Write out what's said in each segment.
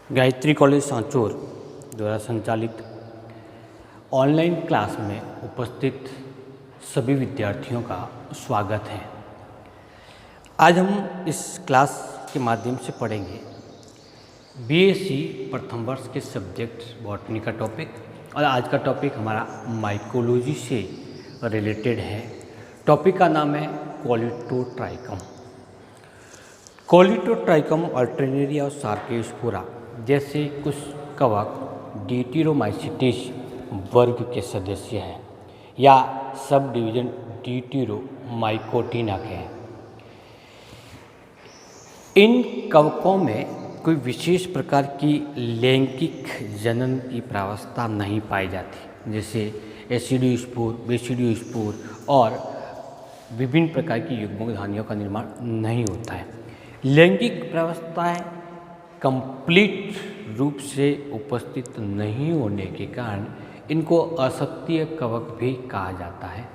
Gayatri college Sanchore द्वारा संचालित online class में उपस्थित सभी विद्यार्थियों का स्वागत है। आज हम इस क्लास के माध्यम से पढ़ेंगे बीएससी प्रथम वर्ष के सब्जेक्ट बॉटनी का टॉपिक, और आज का टॉपिक हमारा माइकोलॉजी से रिलेटेड है। टॉपिक का नाम है कोलिटोट्राइकम। कोलिटोट्राइकम अल्टरनेरिया और सार्कोस्पोरा जैसे कुछ कवक डिटिरोमाइसिटिस वर्ग के सदस्य हैं या सब डिवीजन डिटिरोमाइकोटिना के हैं। इन कवकों में कोई विशेष प्रकार की लैंगिक जनन की प्रावस्था नहीं पाई जाती, जैसे एसिडोस्पोर, बेसिडोस्पोर और विभिन्न प्रकार की युग्मधानियों का निर्माण नहीं होता है। लैंगिक प्रावस्थाएं कंप्लीट रूप से उपस्थित नहीं होने के कारण इनको असक्रिय कवक भी कहा जाता है।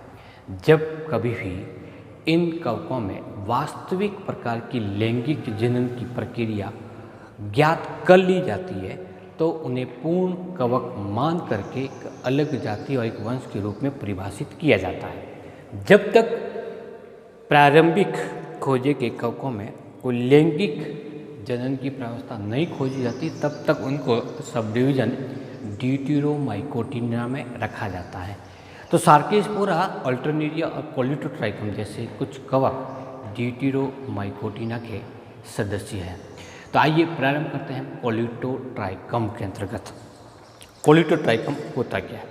जब कभी भी इन कवकों में वास्तविक प्रकार की लैंगिक जनन की प्रक्रिया ज्ञात कर ली जाती है तो उन्हें पूर्ण कवक मान करके एक अलग जाति और एक वंश के रूप में परिभाषित किया जाता है। जब तक प्रारंभिक खोजे के कवकों में कोई लैंगिक जनन की प्रावस्था नहीं खोजी जाती तब तक उनको सब डिवीजन डिटिरोमाइकोटिना में रखा जाता है। तो सार्कोस्पोरा, अल्टरनेरिया और कोलिटोट्राइकम जैसे कुछ कवक डिटिरोमाइकोटिना के सदस्य हैं। तो आइए प्रारंभ करते हैं कोलिटोट्राइकम के अंतर्गत। कोलिटोट्राइकम होता क्या है?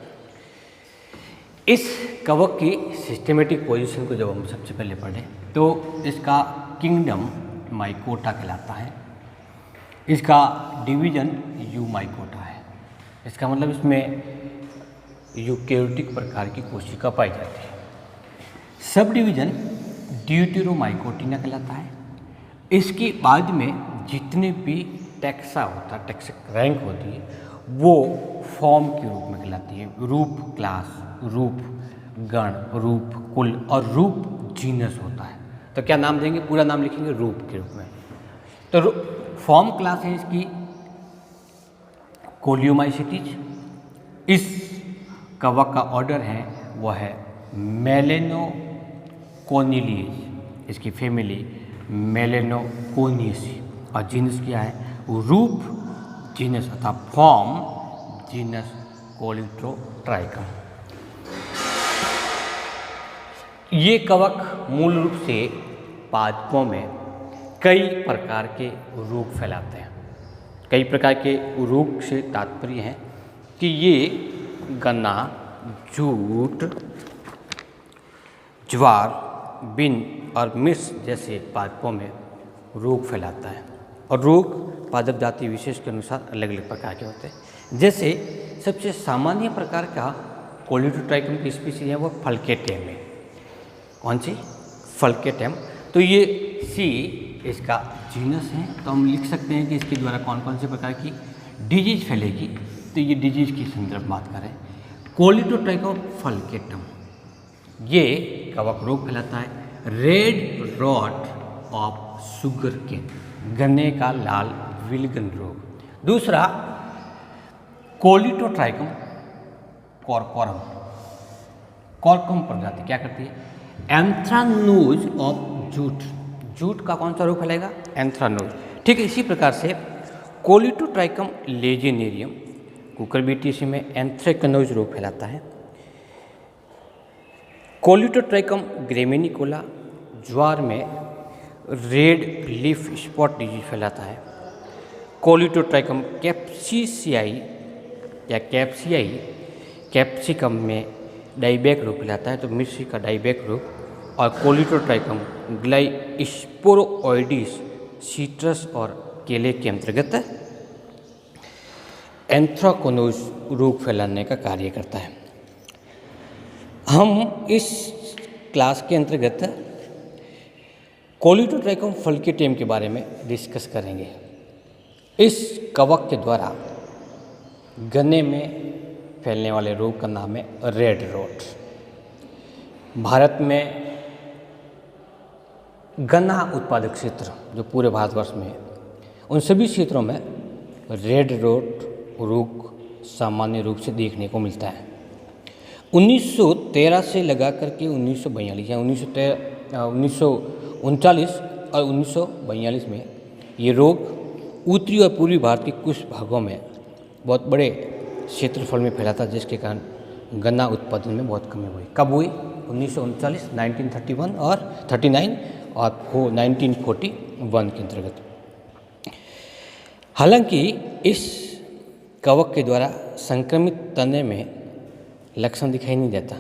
इस कवक की सिस्टेमेटिक पोजीशन को जब हम सबसे पहले पढ़ें तो इसका किंगडम माइकोटा कहलाता है। इसका डिवीजन यूमाइकोटा है। इसका मतलब इसमें यूकेरियोटिक प्रकार की कोशिका पाई जाती है। सब डिवीजन डिटिरोमाइकोटिना कहलाता है। इसके बाद में जितने भी टैक्सा होता है, टैक्सिक रैंक होती है, वो फॉर्म के रूप में कहलाती है। रूप क्लास, रूप गण, रूप कुल और रूप जीनस होता है। तो क्या नाम देंगे? पूरा नाम लिखेंगे रूप के रूप में। तो फॉर्म क्लास है इसकी कोलियोमाइसिटिस। इस कवक का ऑर्डर है वह है मेलेनोकोनिलिएज। इसकी फैमिली मेलेनोकोनियसी और जीनस क्या है? रूप जीनस अर्थात फॉर्म जीनस कोलिटोट्राइकम। ये कवक मूल रूप से पादपों में कई प्रकार के रोग फैलाते हैं। कई प्रकार के रोग से तात्पर्य है कि ये गन्ना, जूट, ज्वार, बिन और मिर्च जैसे पादपों में रोग फैलाता है। और रोग पादप जाति विशेष के अनुसार अलग अलग प्रकार के होते हैं। जैसे सबसे सामान्य प्रकार का कोलिटोट्राइकम की स्पीशीज है वो फल्केटियम है। कौन सी? फल्केटियम। तो ये सी इसका जीनस है। तो हम लिख सकते हैं कि इसके द्वारा कौन कौन से प्रकार की डिजीज फैलेगी। तो ये डिजीज की संदर्भ बात करें, कोलिटोट्राइकम फल्केटम ये कवक रोग फैलाता है। Red rot of sugarcane, गन्ने का लाल विल्गन रोग। दूसरा कोलिटोट्राइकम कॉर्कोरम। कॉर्कोरम प्रजाति क्या करती है? एंथ्रानोज ऑफ जूट। जूट का कौन सा रोग फैलाएगा? एंथ्रानोज। ठीक है, इसी प्रकार से कोलिटोट्राइकम लेजेनेरियम कुकुरबिटेसी में एंथ्रेक्नोज रोग फैलाता है। कोलिटोट्राइकम ग्रेमिनिकोला ज्वार में रेड लीफ स्पॉट डिजीज फैलाता है। कोलिटोट्राइकम कैप्सिसियाई या कैप्सियाई कैप्सिकम में डाइबैक रोग फैलाता है, तो मिर्ची का डाइबैक रोग। और कोलिटोट्राइकम ग्लाइस्पोरोइडिस सीट्रस और केले के अंतर्गत एंथ्राकोनोज रोग फैलाने का कार्य करता है। हम इस क्लास के अंतर्गत कोलिटोट्राइकम फल्केटियम के बारे में डिस्कस करेंगे। इस कवक के द्वारा गन्ने में फैलने वाले रोग का नाम है रेड रॉट। भारत में गन्ना उत्पादक क्षेत्र जो पूरे भारतवर्ष में है, उन सभी क्षेत्रों में रेड रोट रोग सामान्य रूप से देखने को मिलता है। 1913 से लगा करके 1942 या 1939 और 1942 में ये रोग उत्तरी और पूर्वी भारत के कुछ भागों में बहुत बड़े क्षेत्रफल में फैला था, जिसके कारण गन्ना उत्पादन में बहुत कमी हुई। कब हुई? 1939, 1931 और 39 और 1941 के अंतर्गत। हालांकि इस कवक के द्वारा संक्रमित तने में लक्षण दिखाई नहीं देता,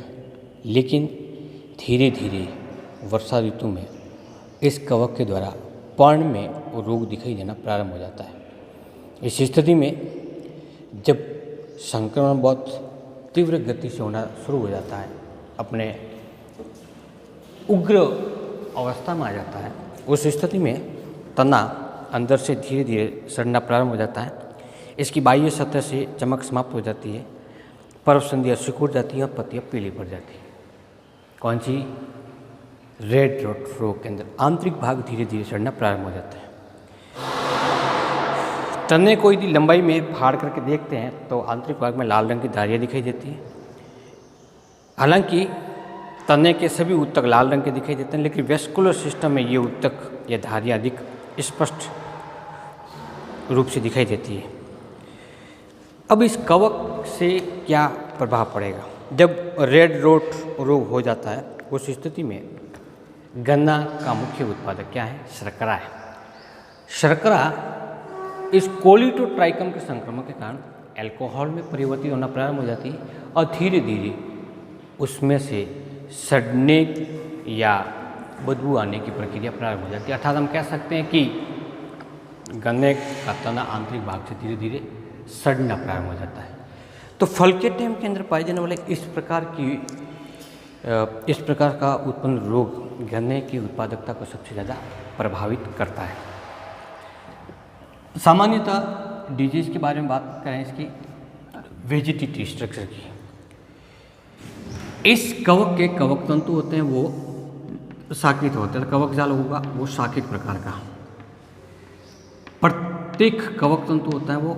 लेकिन धीरे धीरे वर्षा ऋतु में इस कवक के द्वारा पर्ण में रोग दिखाई देना प्रारंभ हो जाता है। इस स्थिति में जब संक्रमण बहुत तीव्र गति से होना शुरू हो जाता है, अपने उग्र अवस्था में आ जाता है, उस स्थिति में तना अंदर से धीरे धीरे सड़ना प्रारंभ हो जाता है। इसकी बाह्य सतह से चमक समाप्त हो जाती है, पर्व संधियाँ सिकुड़ जाती हैं और पत्तियाँ पीली पड़ जाती हैं। कौन सी? रेड रोट रोग के अंदर आंतरिक भाग धीरे धीरे सड़ना प्रारंभ हो जाता है। तने को यदि लंबाई में फाड़ करके देखते हैं तो आंतरिक भाग में लाल रंग की धारियाँ दिखाई देती हैं। हालांकि तने के सभी ऊतक लाल रंग के दिखाई देते हैं, लेकिन वेस्कुलर सिस्टम में ये ऊतक या धारियाँ अधिक स्पष्ट रूप से दिखाई देती है। अब इस कवक से क्या प्रभाव पड़ेगा? जब रेड रोट रोग हो जाता है, उस स्थिति में गन्ना का मुख्य उत्पादक क्या है? शर्करा है। शर्करा इस कोलिटोट्राइकम के संक्रमण के कारण अल्कोहल में परिवर्तित होना प्रारंभ हो जाती है और धीरे धीरे उसमें से सड़ने या बदबू आने की प्रक्रिया प्रारंभ हो जाती है। अर्थात हम कह सकते हैं कि गन्ने का तना आंतरिक भाग से धीरे धीरे सड़ना प्रारंभ हो जाता है। तो फल के टेम के अंदर पाए जाने वाले इस प्रकार का उत्पन्न रोग गन्ने की उत्पादकता को सबसे ज़्यादा प्रभावित करता है। सामान्यतः डिजीज के बारे में बात करें इसकी वेजिटेटिव स्ट्रक्चर की, इस कवक के कवक तंतु होते हैं वो शाखित होते हैं। कवक जाल होगा वो शाखित प्रकार का। प्रत्येक कवक तंतु होता है वो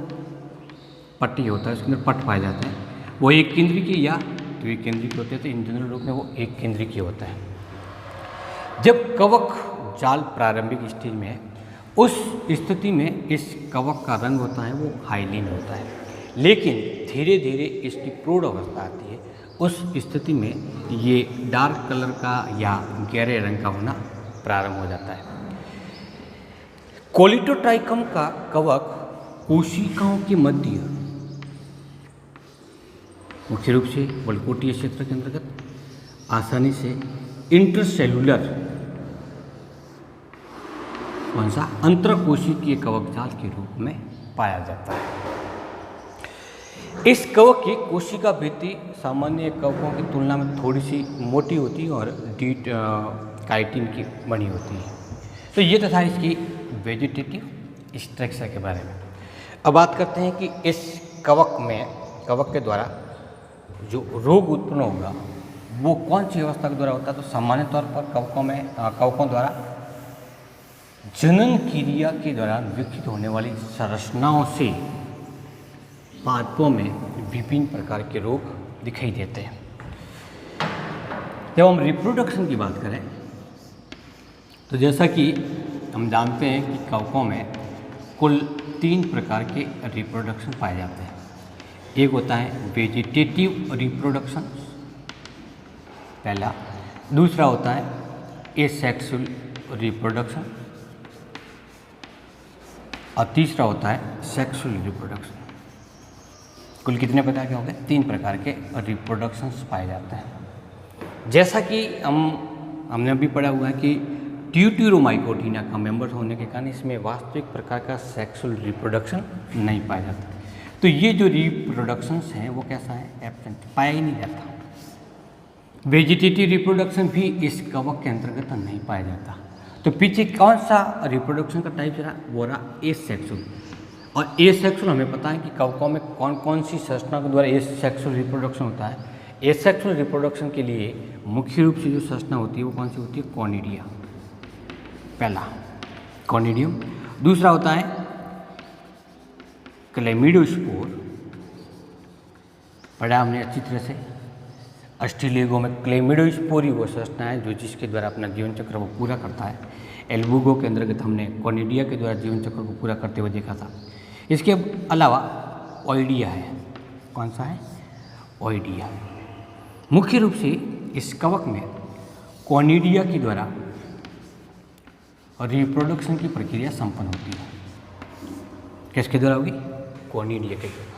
पट्टी होता है, उसके अंदर पट पाए जाते हैं। वो एक केंद्रीय की या द्विकेंद्रीय केंद्रीय होते हैं, तो इन जनरल रूप में वो एक केंद्रीय की होता है। जब कवक जाल प्रारंभिक स्टेज में है, उस स्थिति में इस कवक का रंग होता है वो हाइलिन होता है, लेकिन धीरे धीरे इसकी प्रौढ़ अवस्था आती है, उस स्थिति में ये डार्क कलर का या गहरे रंग का होना प्रारंभ हो जाता है। कोलिटोट्राइकम का कवक कोशिकाओं के मध्य मुख्य रूप से वल्कोटीय क्षेत्र के अंतर्गत आसानी से इंटरसेलुलर कौन सा अंतरकोशिकीय कवक जाल के रूप में पाया जाता है। इस कवक की कोशिका भित्ति सामान्य कवकों की तुलना में थोड़ी सी मोटी होती है और डीट काइटिन की बनी होती है। तो ये तो था इसकी वेजिटेटिव स्ट्रक्चर के बारे में। अब बात करते हैं कि इस कवक के द्वारा जो रोग उत्पन्न होगा वो कौन सी अवस्था के द्वारा होता है। तो सामान्य तौर पर कवकों द्वारा जनन क्रिया के दौरान विकसित होने वाली संरचनाओं से पादपों में विभिन्न प्रकार के रोग दिखाई देते हैं। जब हम रिप्रोडक्शन की बात करें तो जैसा कि हम जानते हैं कि कवकों में कुल 3 प्रकार के रिप्रोडक्शन पाए जाते हैं। एक होता है वेजिटेटिव रिप्रोडक्शन पहला, दूसरा होता है एसेक्सुअल रिप्रोडक्शन और तीसरा होता है सेक्सुअल रिप्रोडक्शन। कुल कितने प्रकार के हो गए? 3 प्रकार के रिप्रोडक्शंस पाए जाते हैं। जैसा कि हमने अभी पढ़ा हुआ है कि ड्यूटेरोमाइकोटिना का मेंबर होने के कारण इसमें वास्तविक प्रकार का सेक्सुअल रिप्रोडक्शन नहीं पाया जाता। तो ये जो रिप्रोडक्शंस हैं वो कैसा है? एब्सेंट, पाया ही नहीं जाता। वेजिटेटिव रिप्रोडक्शन भी इस कवक के अंतर्गत नहीं पाया जाता। तो पीछे कौन सा रिप्रोडक्शन का टाइप रहा? वो रहा एसेक्सुअल। और एसेक्सुअल हमें पता है कि कवकों में कौन कौन सी संरचना के द्वारा एसेक्सुअल रिप्रोडक्शन होता है। एसेक्सुअल रिप्रोडक्शन के लिए मुख्य रूप से जो संरचना होती है वो कौन सी होती है? कॉनिडिया, पहला कॉनिडियम। दूसरा होता है क्लेमिडोस्पोर पढ़ा हमने अच्छी तरह से। अस्ट्रेलिगो में क्लेमिडोस्पोर ही वो संरचना है जो जिसके द्वारा अपना जीवन चक्र वो पूरा करता है। एल्बुगो के अंतर्गत हमने कॉनिडिया के द्वारा जीवन चक्र को पूरा करते हुए देखा था। इसके अलावा ओइडिया है। कौन सा है? ओइडिया। मुख्य रूप से इस कवक में कॉनिडिया के द्वारा रिप्रोडक्शन की प्रक्रिया संपन्न होती है। किसके द्वारा होगी? कॉनिडिया के द्वारा।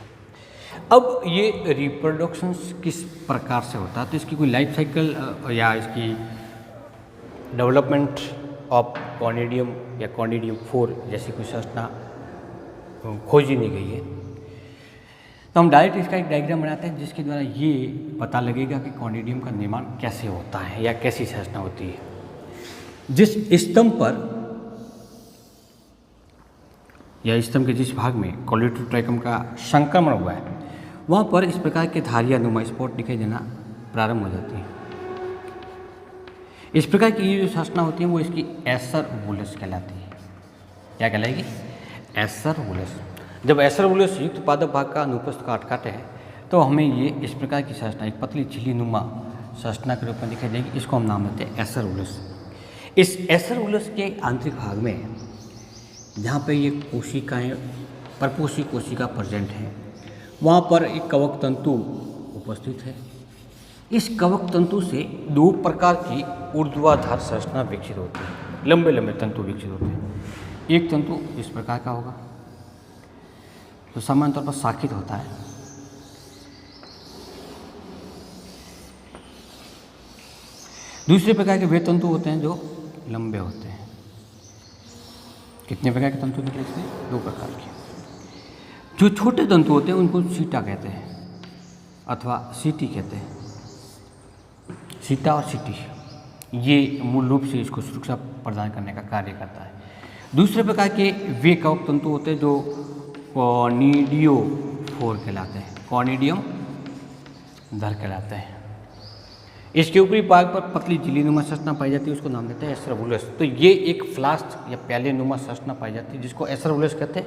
अब ये रिप्रोडक्शन किस प्रकार से होता है, तो इसकी कोई लाइफ साइकिल या इसकी डेवलपमेंट ऑफ कॉनिडियम या कॉनिडियम 4 जैसी कोई संरचना खोजी नहीं गई है। तो हम डायरेक्ट इसका एक डायग्राम बनाते हैं जिसके द्वारा ये पता लगेगा कि कॉनिडियम का निर्माण कैसे होता है या कैसी संरचना होती है। जिस स्तंभ पर या स्तंभ के जिस भाग में कोलेटोट्राइकम का संक्रमण हुआ है वहाँ पर इस प्रकार के धारिया नुमा स्पॉट दिखाई देना प्रारंभ हो जाती है। इस प्रकार की ये जो संरचना होती है वो इसकी एसर वुलस कहलाती है। क्या कहलाएगी? एसर वुलस। जब एसर वुलस युक्त पादप भाग का अनुपस्थ काट काटे हैं तो हमें ये इस प्रकार की संरचना एक पतली झिल्ली नुमा संरचना के रूप में दिखाई देगी। इसको हम नाम देते हैं एसर वुलस। इस एसर वुलस के आंतरिक भाग में जहाँ पे ये कोशिकाएँ परपोषी कोशिका प्रेजेंट हैं वहाँ पर एक कवक तंतु उपस्थित है। इस कवक तंतु से दो प्रकार की ऊर्ध्वाधर संरचना विकसित होती है। लंबे लंबे तंतु विकसित होते हैं। एक तंतु इस प्रकार का होगा तो सामान्य तौर पर शाखित होता है। दूसरे प्रकार के वे तंतु होते हैं जो लंबे होते हैं। कितने प्रकार के तंतु निकले इसमें? 2 प्रकार के। जो छोटे तंतु होते हैं उनको सीटा कहते हैं अथवा सीटी कहते हैं। सीटा और सीटी ये मूल रूप से इसको सुरक्षा प्रदान करने का कार्य करता है। दूसरे प्रकार के वे कवक तंतु होते हैं जो कॉनिडियोफोर कहलाते हैं। कॉनिडियम धर कहलाते हैं। इसके ऊपरी भाग पर पतली झिल्लीनुमा संरचना पाई जाती है, उसको नाम देते हैं एसर वुलस। तो ये एक फ्लास्क या प्याले नुमा संरचना पाई जाती है जिसको एसर वुलस कहते हैं।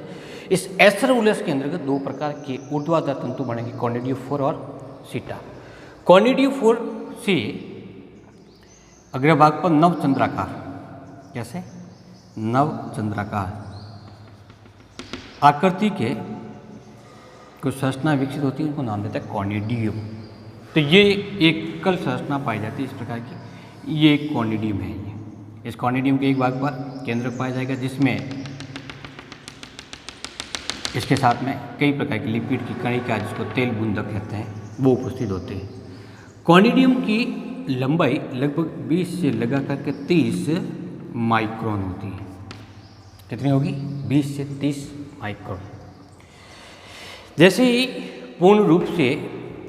इस एसर वुलस के अंतर्गत 2 प्रकार के ऊर्ध्वाधर तंतु बनेंगे, कॉनिडियोफोर और सीटा। कॉनिडियोफोर से अग्रभाग पर नवचंद्राकार, कैसे? नवचंद्राकार आकृति के कुछ संरचना विकसित होती है, उनको नाम देते हैं कॉनिडियम। तो ये एकल संरचना पाई जाती है इस प्रकार की। ये एक कॉनिडियम है। ये इस कॉनिडियम के एक भाग पर केंद्र पाया जाएगा जिसमें इसके साथ में कई प्रकार की लिपिड की कणिका जिसको तेल बूंदक कहते हैं वो उपस्थित होते हैं। कॉनिडियम की लंबाई लगभग 20 से लगा करके 30 माइक्रोन होती है। कितनी होगी? 20 से 30 माइक्रोन। जैसे ही पूर्ण रूप से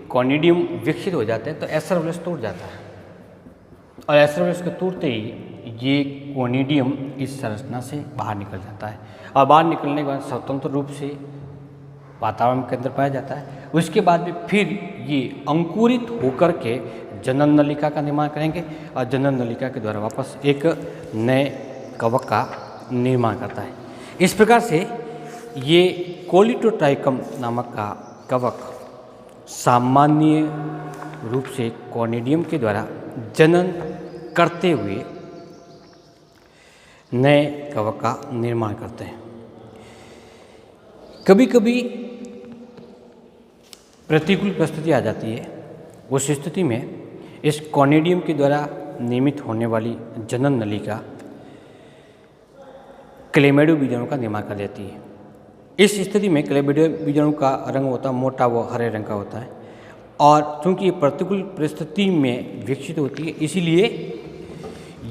कॉनिडियम विकसित हो जाते हैं तो एसर वुलस टूट जाता है और एसर वुलस के टूटते ही ये कॉनिडियम इस संरचना से बाहर निकल जाता है और बाहर निकलने के बाद स्वतंत्र रूप से वातावरण के अंदर पाया जाता है। उसके बाद भी फिर ये अंकुरित होकर के जनन नलिका का निर्माण करेंगे और जनन नलिका के द्वारा वापस एक नए कवक का निर्माण करता है। इस प्रकार से ये कोलेटोट्राइकम नामक का कवक सामान्य रूप से कॉनिडियम के द्वारा जनन करते हुए नए कवक का निर्माण करते हैं। कभी कभी प्रतिकूल परिस्थिति आ जाती है, उस स्थिति में इस कॉनिडियम के द्वारा निर्मित होने वाली जनन नलिका क्लेमिडो बीजाणु का निर्माण कर देती है। इस स्थिति में क्लेमिडो बीजाणु का रंग होता है मोटा व हरे रंग का होता है और चूंकि ये प्रतिकूल परिस्थिति में विकसित होती है इसीलिए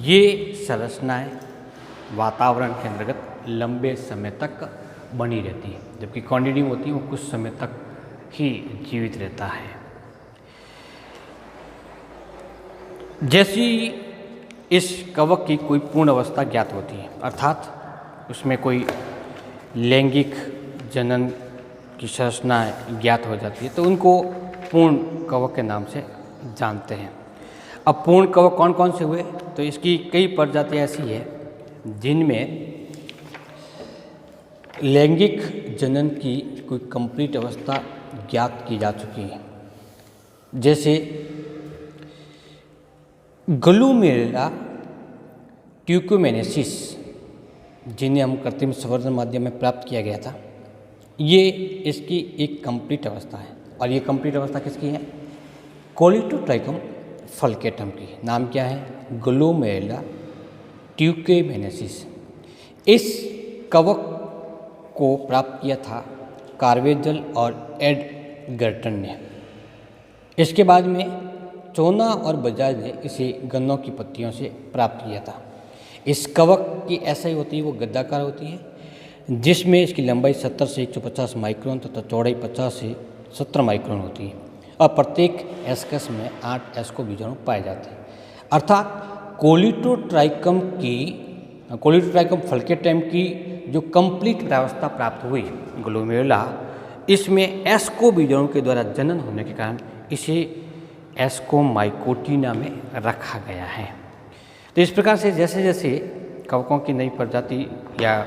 ये संरचनाएं वातावरण के अंतर्गत लंबे समय तक बनी रहती है, जबकि कॉनिडियम होती है वो कुछ समय तक ही जीवित रहता है। जैसी इस कवक की कोई पूर्ण अवस्था ज्ञात होती है अर्थात उसमें कोई लैंगिक जनन की संरचनाएं ज्ञात हो जाती है तो उनको पूर्ण कवक के नाम से जानते हैं। अब पूर्ण कवक कौन कौन से हुए? तो इसकी कई प्रजातियां ऐसी है जिनमें लैंगिक जनन की कोई कंप्लीट अवस्था ज्ञात की जा चुकी है। जैसे ग्लूमेरुला ट्यूकोमेनेसिस, जिन्हें हम कृत्रिम संवर्धन माध्यम में प्राप्त किया गया था, ये इसकी एक कंप्लीट अवस्था है। और ये कंप्लीट अवस्था किसकी है? कोलिटोट्राइकम फल्केटम की। नाम क्या है? ग्लूमेरुला ट्यूकोमेनेसिस। इस कवक को प्राप्त किया था कार्वेजल और एडगर्टन ने। इसके बाद में चोना और बजाज ने इसे गन्नों की पत्तियों से प्राप्त किया था। इस कवक की ऐसा ही होती है, वो गद्दाकार होती है, जिसमें इसकी लंबाई 70 से 150 माइक्रोन तथा चौड़ाई 50 से 70 माइक्रोन होती है और प्रत्येक एस्कस में 8 एस्को बीजाणु पाए जाते हैं। अर्थात कोलिटोट्राइकम फल्केटम की जो कंप्लीट अवस्था प्राप्त हुई ग्लूमेरुला, इसमें एस्को बीजाणु के द्वारा जनन होने के कारण इसे एस्कोमाइकोटिना में रखा गया है। तो इस प्रकार से जैसे जैसे कवकों की नई प्रजाति या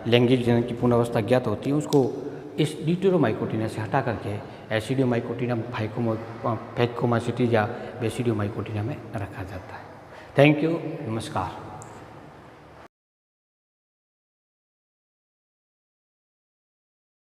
लैंगिक जनन की पूर्ण अवस्था ज्ञात होती है, उसको इस ड्यूटेरोमाइकोटिना से हटा करके एसिडियोमाइकोटिना फैकोमाइसिटीज या बेसिडियोमाइकोटिना में रखा जाता है। थैंक यू, नमस्कार।